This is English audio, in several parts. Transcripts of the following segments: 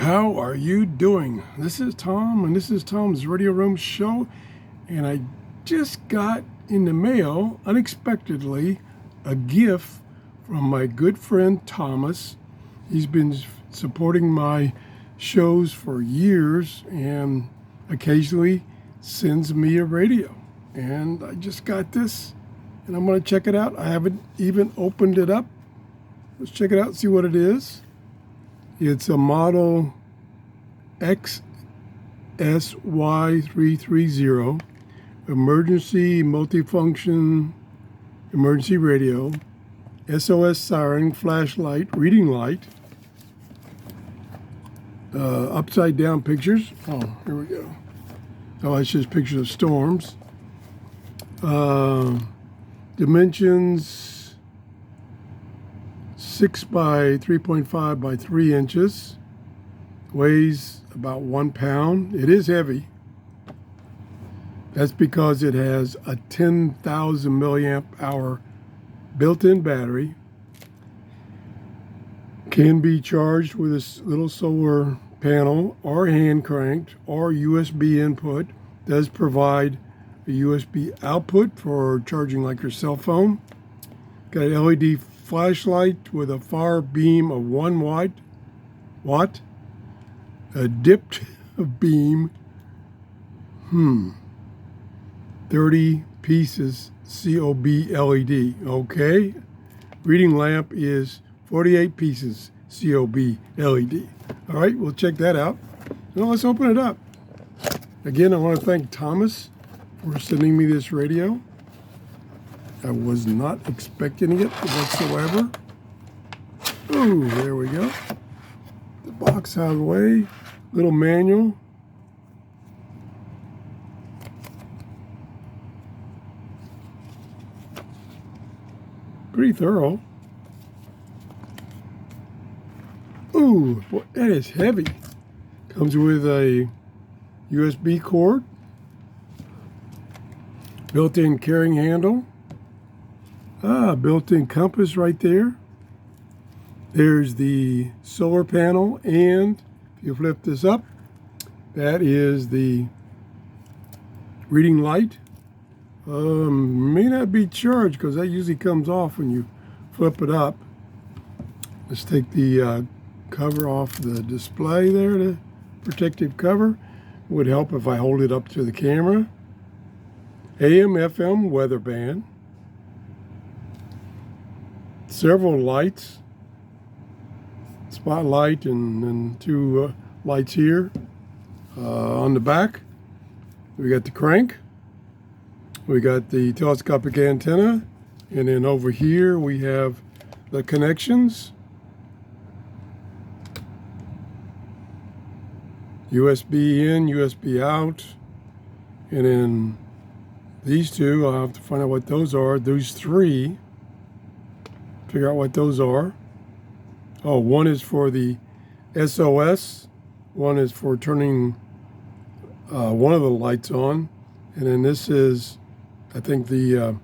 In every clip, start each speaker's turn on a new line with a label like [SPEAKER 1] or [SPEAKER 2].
[SPEAKER 1] How are you doing? This is Tom, and this is Tom's Radio Room Show. And I just got in the mail, unexpectedly, a gift from my good friend Thomas. He's been supporting my shows for years and occasionally sends me a radio. And I just got this, and I'm going to check it out. I haven't even opened it up. Let's check it out and see what it is. It's a model XSY330 emergency multifunction emergency radio, SOS siren, flashlight, reading light, upside down pictures. Oh, here we go. Oh, it's just pictures of storms. Dimensions 6 by 3.5 by 3 inches. Weighs about 1 pound. It is heavy. That's because it has a 10,000 milliamp hour built-in battery. Can be charged with a little solar panel or hand cranked or USB input. Does provide a USB output for charging like your cell phone. Got an LED flashlight with a far beam of 1 watt. A dipped beam. 30 pieces COB LED. Okay. Reading lamp is 48 pieces COB LED. All right, we'll check that out. Now let's open it up. Again, I want to thank Thomas for sending me this radio. I was not expecting it whatsoever. Oh, there we go. The box out of the way. Little manual. Pretty thorough. Ooh, boy, that is heavy. Comes with a USB cord. Built-in carrying handle. Built-in compass right there. There's the solar panel, and if you flip this up, that is the reading light. May not be charged because that usually comes off when you flip it up. Let's take the cover off the display there, the protective cover. Would help if I hold it up to the camera. AM, FM weather band. Several lights. Spotlight and 2 lights here. On the back, we got the crank. We got the telescopic antenna. And then over here, we have the connections. USB in, USB out. And then these two, I'll have to find out what those are. Those 3, figure out what those are. Oh, one is for the SOS. One is for turning one of the lights on. And then this is, I think that's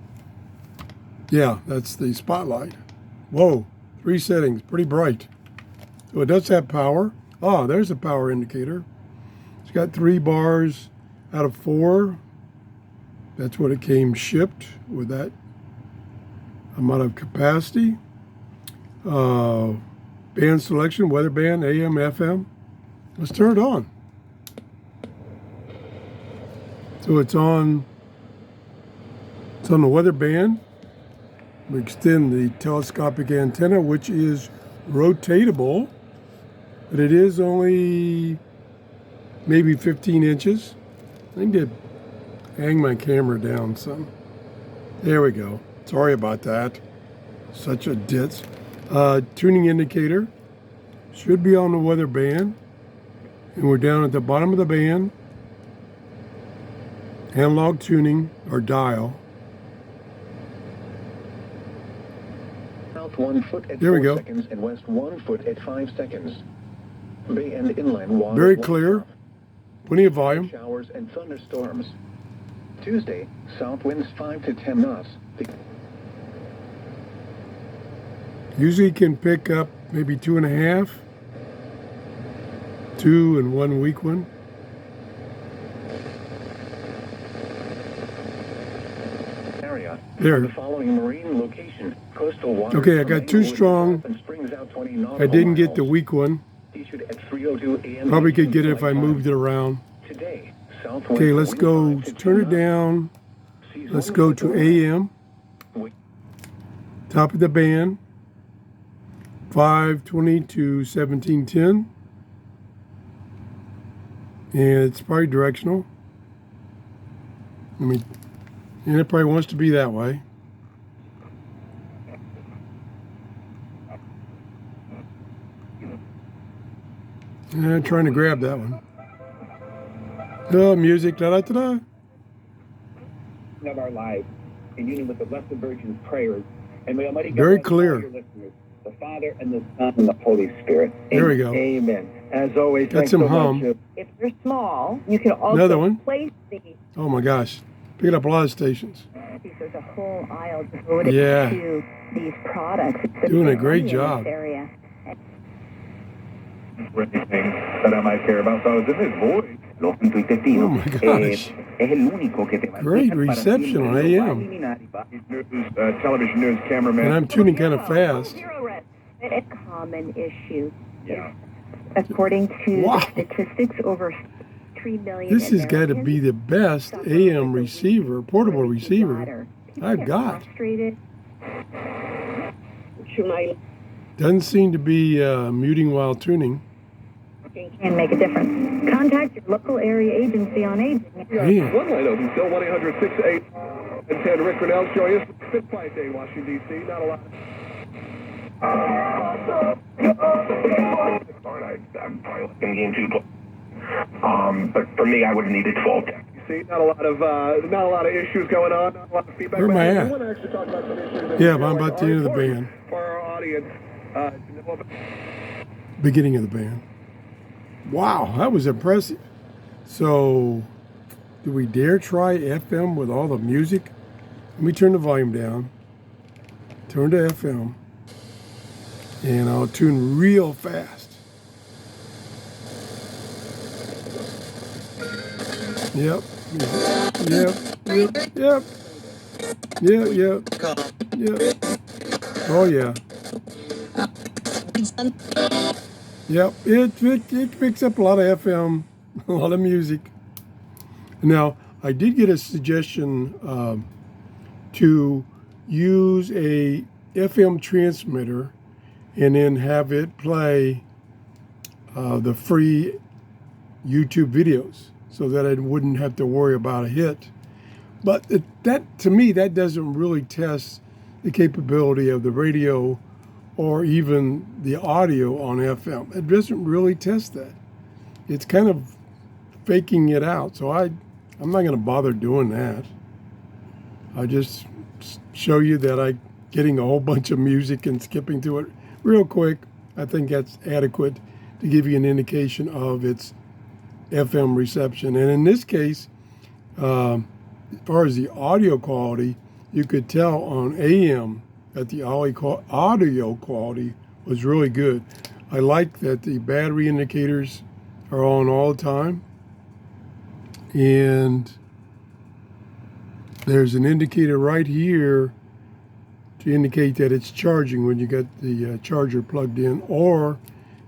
[SPEAKER 1] the spotlight. Whoa, 3 settings, pretty bright. So it does have power. Oh, there's a power indicator. It's got 3 bars out of 4. That's what it came shipped with that amount of capacity. Band selection, weather band, AM, FM. Let's turn it on. So it's on the weather band. We extend the telescopic antenna, which is rotatable, but it is only maybe 15 inches. I need to hang my camera down some. There we go. Sorry about that. Such a ditz. Tuning indicator should be on the weather band, and we're down at the bottom of the band. Analog tuning or dial.
[SPEAKER 2] South 1 foot at
[SPEAKER 1] there we
[SPEAKER 2] 4
[SPEAKER 1] go.
[SPEAKER 2] seconds and west 1 foot at 5 seconds. Bay and inland water.
[SPEAKER 1] Very clear. Plenty of volume.
[SPEAKER 2] Showers and thunderstorms. Tuesday, south winds 5 to 10 knots.
[SPEAKER 1] Usually can pick up maybe 2.5. 2 and 1 weak one.
[SPEAKER 2] Area.
[SPEAKER 1] There.
[SPEAKER 2] The following marine location, coastal water.
[SPEAKER 1] Okay, I got 2 strong. I didn't get the weak one.
[SPEAKER 2] Issued at 3:02 a.m.
[SPEAKER 1] Probably could get it if I moved it around.
[SPEAKER 2] Today,
[SPEAKER 1] Okay, let's go turn it down. Let's go to AM. Top of the band. 520 to 1710. And it's probably directional. And it probably wants to be that way. And trying to grab that one. Oh, music, da da da da.
[SPEAKER 3] Of our lives, in union with the Blessed Virgin's prayers, and may Almighty God
[SPEAKER 1] Very
[SPEAKER 3] bless all
[SPEAKER 1] clear.
[SPEAKER 3] your listeners, the Father and the Son and the Holy Spirit.
[SPEAKER 1] There we go.
[SPEAKER 3] Amen. As always,
[SPEAKER 1] Got
[SPEAKER 3] thanks
[SPEAKER 1] some
[SPEAKER 3] so
[SPEAKER 1] hum.
[SPEAKER 3] much.
[SPEAKER 4] If they're small, you can also
[SPEAKER 1] Another one.
[SPEAKER 4] place these.
[SPEAKER 1] Oh my gosh. Picking up a lot of stations.
[SPEAKER 4] There's a whole aisle devoted
[SPEAKER 1] Yeah.
[SPEAKER 4] to these products. It's
[SPEAKER 1] Doing a
[SPEAKER 4] plenty
[SPEAKER 1] great
[SPEAKER 4] in
[SPEAKER 1] job.
[SPEAKER 4] this area.
[SPEAKER 3] Anything that I might care about. So I was in his voice.
[SPEAKER 1] Oh my gosh. Great reception on AM.
[SPEAKER 3] Television news cameraman.
[SPEAKER 1] And I'm tuning kind of fast.
[SPEAKER 4] TRRS, a common issue.
[SPEAKER 3] Yeah.
[SPEAKER 4] According to
[SPEAKER 1] Wow.
[SPEAKER 4] statistics, over 3 million
[SPEAKER 1] This has got to be the best
[SPEAKER 4] suffer
[SPEAKER 1] AM
[SPEAKER 4] with a
[SPEAKER 1] receiver,
[SPEAKER 4] weak
[SPEAKER 1] portable
[SPEAKER 4] quality
[SPEAKER 1] receiver
[SPEAKER 4] bladder. People
[SPEAKER 1] I've
[SPEAKER 4] get
[SPEAKER 1] got.
[SPEAKER 4] frustrated.
[SPEAKER 1] Doesn't seem to be muting while tuning.
[SPEAKER 4] Can make a difference. Contact your local area agency on aging.
[SPEAKER 1] Man.
[SPEAKER 3] One line open still, 1-800-6-8-10. Rick Grinnell's joining us. Fifth Quiet Day, Washington, D.C. Not a lot. I'm probably looking game 2. But for me, I would have needed 12. You see, not a lot of issues going on, not a lot of feedback.
[SPEAKER 1] Where am I at?
[SPEAKER 3] want to actually talk about some issues that
[SPEAKER 1] Yeah,
[SPEAKER 3] we feel
[SPEAKER 1] I'm
[SPEAKER 3] like
[SPEAKER 1] about the
[SPEAKER 3] are
[SPEAKER 1] end of the
[SPEAKER 3] important
[SPEAKER 1] band.
[SPEAKER 3] for our audience to know about.
[SPEAKER 1] Beginning of the band. Wow, that was impressive. So, do we dare try FM with all the music? Let me turn the volume down. Turn to FM. And I'll tune real fast. Yep. Yep. Yep. Yep. Yep. Yep. Oh yeah. Yep. It picks up a lot of FM, a lot of music. Now, I did get a suggestion to use a FM transmitter and then have it play the free YouTube videos so that I wouldn't have to worry about a hit. But that to me, that doesn't really test the capability of the radio or even the audio on FM. It doesn't really test that. It's kind of faking it out. So I'm not going to bother doing that. I just show you that I'm getting a whole bunch of music and skipping to it real quick. I think that's adequate to give you an indication of its FM reception. And in this case, as far as the audio quality, you could tell on AM that the audio quality was really good. I like that the battery indicators are on all the time. And there's an indicator right here to indicate that it's charging when you get the charger plugged in, or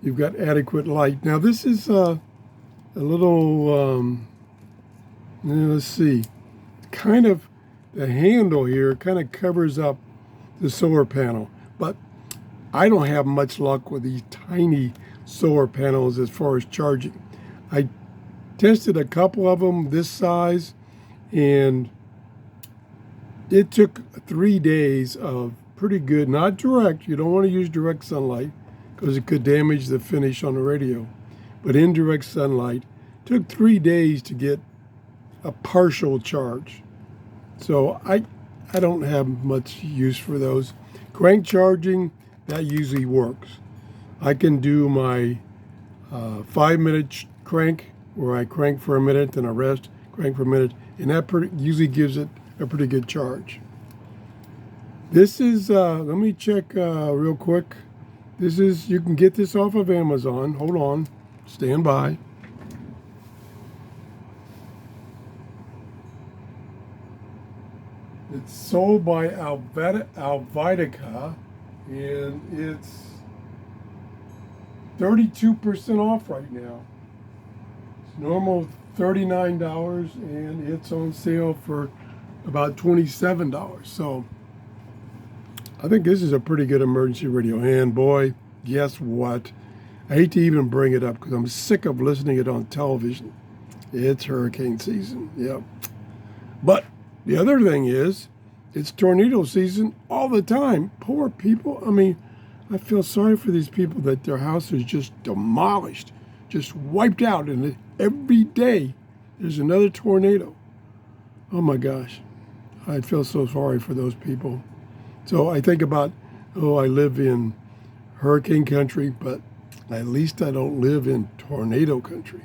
[SPEAKER 1] you've got adequate light. Now this is a little, let's see, kind of the handle here kind of covers up the solar panel, but I don't have much luck with these tiny solar panels as far as charging. I tested a couple of them this size, and it took 3 days of pretty good, not direct, you don't want to use direct sunlight because it could damage the finish on the radio, but indirect sunlight took 3 days to get a partial charge. So I don't have much use for those. Crank charging, that usually works. I can do my 5-minute crank where I crank for a minute, then I rest, crank for a minute, and that usually gives it a pretty good charge. This is, let me check real quick. This is, you can get this off of Amazon. Hold on. Stand by. It's sold by Alvidica, and it's 32% off right now. It's normal $39, and it's on sale for about $27. So I think this is a pretty good emergency radio. And boy, guess what? I hate to even bring it up because I'm sick of listening to it on television. It's hurricane season, yep. But the other thing is, it's tornado season all the time. Poor people. I mean, I feel sorry for these people that their house is just demolished, just wiped out, and every day there's another tornado. Oh my gosh. I feel so sorry for those people. So I think about, I live in hurricane country, but at least I don't live in tornado country.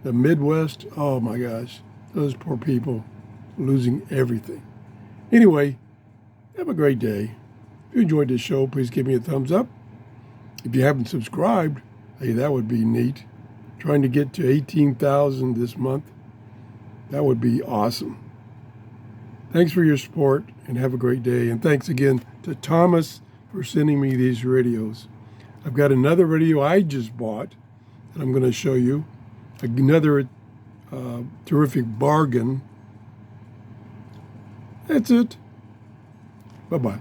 [SPEAKER 1] The Midwest, oh my gosh, those poor people losing everything. Anyway, have a great day. If you enjoyed this show, please give me a thumbs up. If you haven't subscribed, hey, that would be neat. Trying to get to 18,000 this month. That would be awesome. Thanks for your support and have a great day. And thanks again to Thomas for sending me these radios. I've got another radio I just bought that I'm going to show you. Another terrific bargain. That's it. Bye-bye.